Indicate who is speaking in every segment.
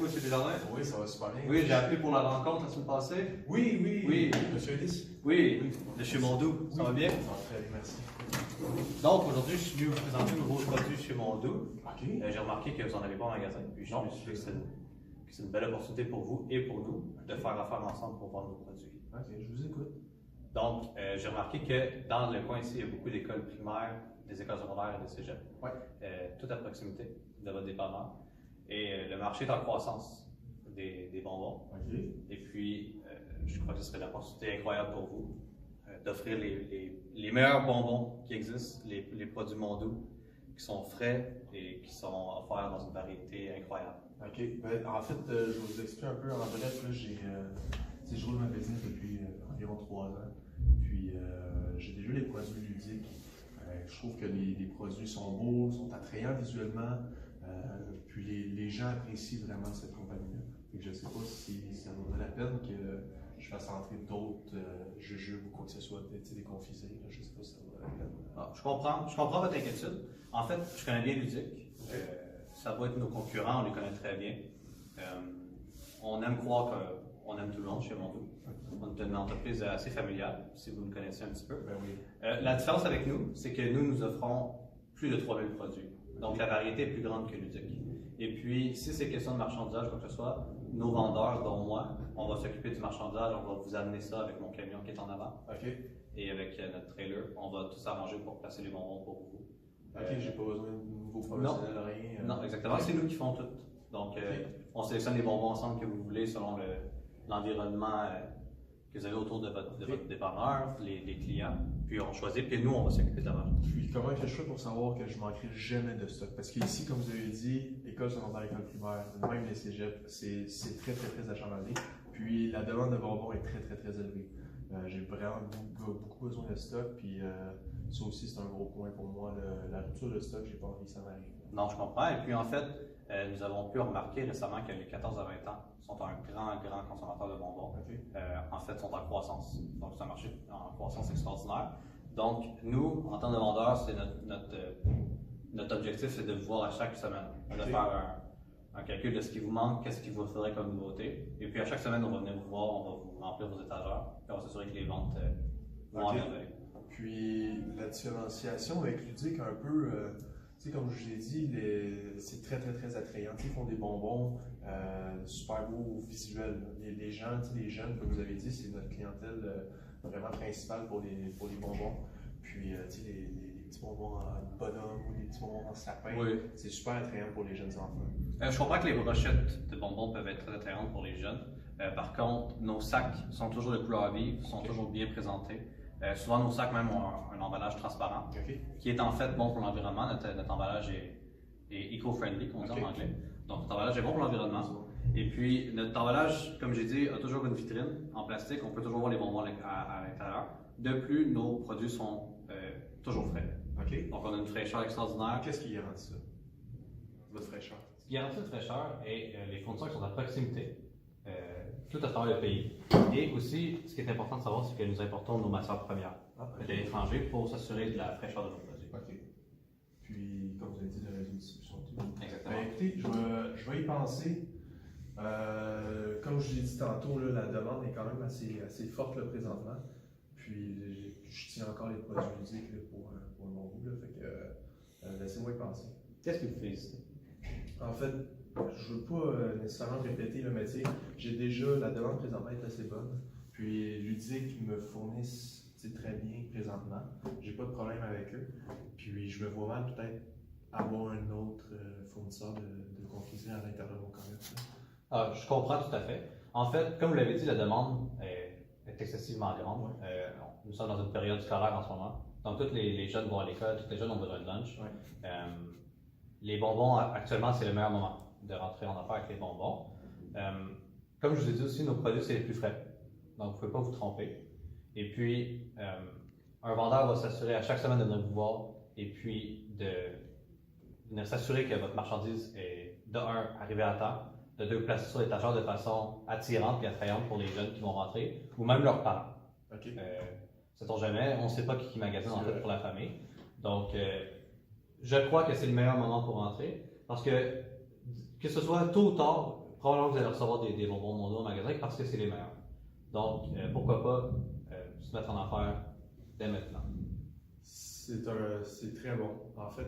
Speaker 1: M. Desjardins?
Speaker 2: Oui, ça va super bien.
Speaker 1: Oui, j'ai appelé pour la rencontre la semaine passée.
Speaker 2: Oui, Monsieur Ellis.
Speaker 1: Oui, de chez Mondou. Ça va bien?
Speaker 2: Ça va très bien, merci.
Speaker 1: Donc, aujourd'hui, je suis venu vous présenter un nouveau produit chez Mondou.
Speaker 2: OK.
Speaker 1: J'ai remarqué que vous n'en avez pas en magasin. Puis je me suis dit que c'est une belle opportunité pour vous et pour nous de faire affaire ensemble pour vendre nos produits.
Speaker 2: OK, je vous écoute.
Speaker 1: Donc, j'ai remarqué que dans le coin ici, il y a beaucoup d'écoles primaires, des écoles secondaires et des cégeps.
Speaker 2: Ouais.
Speaker 1: Tout à proximité de votre dépanneur. Et le marché est en croissance des bonbons.
Speaker 2: OK.
Speaker 1: Et puis, je crois que ce serait une opportunité incroyable pour vous d'offrir les meilleurs bonbons qui existent, les produits Mondou, qui sont frais et qui sont offerts dans une variété incroyable.
Speaker 2: OK. En fait, je vous explique un peu en bref. Là, j'ai roule ma business depuis environ 3 ans. Puis, j'ai déjà les produits ludiques. Je trouve que les produits sont beaux, sont attrayants visuellement. Puis, les gens apprécient vraiment cette compagnie-là. Je ne sais pas si ça vaudrait la peine que je fasse entrer d'autres jujubes ou quoi que ce soit, des confiseries. Je ne sais pas si ça vaudrait la peine.
Speaker 1: Je comprends votre inquiétude. En fait, je connais bien Ludique. Ça va être nos concurrents, on les connaît très bien. On aime croire qu'on aime tout le monde chez Mondou. On est une entreprise assez familiale, si vous nous connaissez un petit peu.
Speaker 2: Ben oui.
Speaker 1: La différence avec nous, c'est que nous offrons plus de 3000 produits. Donc, la variété est plus grande que Ludique. Et puis, si c'est question de marchandisage, quoi que ce soit, nos vendeurs, dont moi, on va s'occuper du marchandisage, on va vous amener ça avec mon camion qui est en avant.
Speaker 2: OK.
Speaker 1: Et avec notre trailer, on va tout s'arranger pour placer les bonbons pour vous.
Speaker 2: OK, j'ai pas besoin de nouveaux professionnels, rien.
Speaker 1: Non, exactement. C'est nous qui font tout. Donc, on sélectionne les bonbons ensemble que vous voulez selon l'environnement que vous avez autour de votre dépanneur, les clients. Puis on choisit, puis nous, on va s'occuper de la vente.
Speaker 2: Puis comment est-ce que je fais pour savoir que je manquerai jamais de stock? Parce qu'ici, comme vous avez dit, école secondaire, école primaire, même les cégeps, c'est très, très, très achalandé. Puis la demande de bonbons est très, très, très élevée. J'ai vraiment beaucoup besoin de stock, puis ça aussi, c'est un gros point pour moi. La rupture de stock, j'ai pas envie que ça m'arrive.
Speaker 1: Non, je comprends. Et puis en fait, nous avons pu remarquer récemment que les 14 à 20 ans sont un grand consommateur de bonbons.
Speaker 2: OK.
Speaker 1: En fait, sont en croissance. Donc, c'est un marché en croissance extraordinaire. Donc, nous, en tant que vendeurs, c'est notre objectif, c'est de vous voir à chaque semaine, de faire un calcul de ce qui vous manque, qu'est-ce qu'il vous faudrait comme nouveauté. Et puis, à chaque semaine, on va venir vous voir, on va vous remplir vos étagères, puis on va s'assurer que les ventes vont à merveille.
Speaker 2: Puis la différenciation avec Ludique, un peu, tu sais, comme je vous ai dit, c'est très, très, très attrayant. Ils font des bonbons super beaux visuels. Les gens, les jeunes, comme vous avez dit, c'est notre clientèle vraiment principale pour les bonbons. Puis, tu sais, les petits bonbons en bonhomme ou les petits bonbons en sapin,
Speaker 1: Oui.
Speaker 2: c'est super attrayant pour les jeunes enfants.
Speaker 1: Je comprends que les brochettes de bonbons peuvent être très attrayantes pour les jeunes. Par contre, nos sacs sont toujours de couleur vive, sont toujours bien présentés. Souvent, nos sacs même ont un emballage transparent, qui est en fait bon pour l'environnement. Notre emballage est eco-friendly, comme on dit en anglais. Donc, notre emballage est bon pour l'environnement. Et puis, notre emballage, comme j'ai dit, a toujours une vitrine en plastique. On peut toujours voir les bonbons à l'intérieur. De plus, nos produits sont toujours frais.
Speaker 2: OK.
Speaker 1: Donc, on a une fraîcheur extraordinaire.
Speaker 2: Qu'est-ce qui garantit ça? Votre fraîcheur?
Speaker 1: Ce qui garantit une fraîcheur est les fournisseurs qui sont à proximité, tout à travers le pays. Et aussi, ce qui est important de savoir, c'est que nous importons nos matières premières de l'étranger pour s'assurer de la fraîcheur de nos produits.
Speaker 2: OK. Puis, comme vous avez dit, le réseau de distribution.
Speaker 1: Exactement.
Speaker 2: Ben, écoutez, je vais y penser. Comme je l'ai dit tantôt, là, la demande est quand même assez forte là, présentement. Puis, je tiens encore les produits ludiques là, pour mon goût. Là, fait que laissez-moi y penser.
Speaker 1: Qu'est-ce qui vous fait hésiter?
Speaker 2: En fait, je ne veux pas nécessairement répéter, là, mais tu sais, j'ai déjà, la demande présentement est assez bonne. Puis, ludique me fournissent très bien présentement. J'ai pas de problème avec eux. Puis, je me vois mal peut-être avoir un autre fournisseur de confiserie à l'intérieur de mon commerce.
Speaker 1: Je comprends tout à fait. En fait, comme vous l'avez dit, la demande est excessivement grande. Nous sommes dans une période scolaire en ce moment. Donc, tous les jeunes vont à l'école, tous les jeunes ont besoin de lunch. Les bonbons, actuellement, c'est le meilleur moment de rentrer en affaire avec les bonbons. Comme je vous ai dit aussi, nos produits, c'est les plus frais. Donc, vous ne pouvez pas vous tromper. Et puis, un vendeur va s'assurer à chaque semaine de venir vous voir et puis de s'assurer que votre marchandise est, de un, arrivée à temps, de deux, placée sur l'étagère de façon attirante et attrayante pour les jeunes qui vont rentrer, ou même leurs parents.
Speaker 2: OK.
Speaker 1: Sait-on jamais, on ne sait pas qui magasine en fait pour la famille. Donc, je crois que c'est le meilleur moment pour rentrer parce que ce soit tôt ou tard, probablement que vous allez recevoir des bonbons mondiaux au magasin parce que c'est les meilleurs. Donc, pourquoi pas se mettre en affaires dès maintenant.
Speaker 2: C'est très bon. En fait,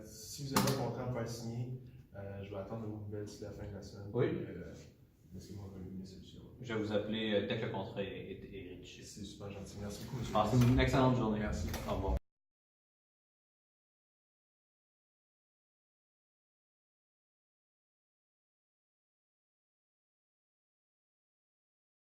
Speaker 2: si vous avez un contrat à me faire signer, je vais attendre vos nouvelles d'ici la fin de la semaine.
Speaker 1: Oui.
Speaker 2: Laissez-moi revenir mes solutions.
Speaker 1: Je vais vous appeler dès que le contrat est rédigé.
Speaker 2: C'est super gentil. Merci beaucoup, monsieur.
Speaker 1: Passez une excellente journée.
Speaker 2: Merci.
Speaker 1: Au revoir.